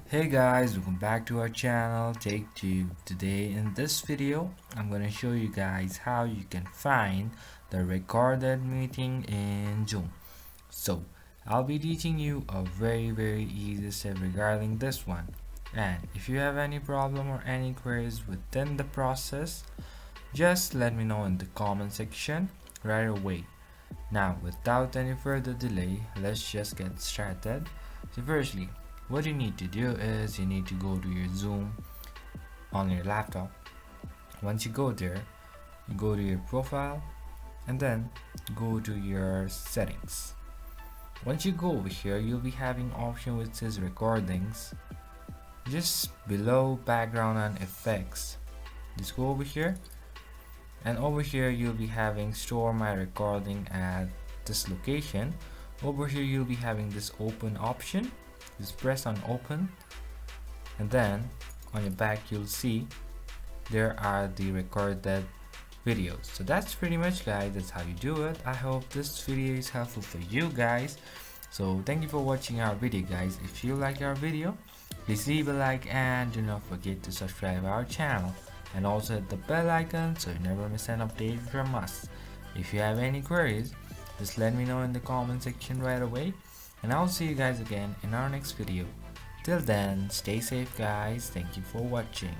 Hey guys, welcome back to our channel Take 2. Today in this video I'm going to show you guys how you can find the recorded meeting in Zoom. So I'll be teaching you a very easy step regarding this one, and if you have any problem or any queries within the process, just let me know in the comment section right away. Now without any further delay, let's just get started. So firstly, what you need to do is you need to go to your Zoom on your laptop. Once you go there, you go to your profile and then go to your settings. Once you go over here, you'll be having option which says recordings. Just below background and effects, just go over here, and over here you'll be having store my recording at this location. Over here you'll be having this open option. Just press on open, and then on your back you'll see there are the recorded videos. So that's pretty much, guys, that's how you do it. I hope this video is helpful for you guys. So thank you for watching our video, guys. If you like our video, please leave a like and do not forget to subscribe our channel, and also hit the bell icon so you never miss an update from us. If you have any queries, just let me know in the comment section right away, and I'll see you guys again in our next video. Till then, stay safe guys. Thank you for watching.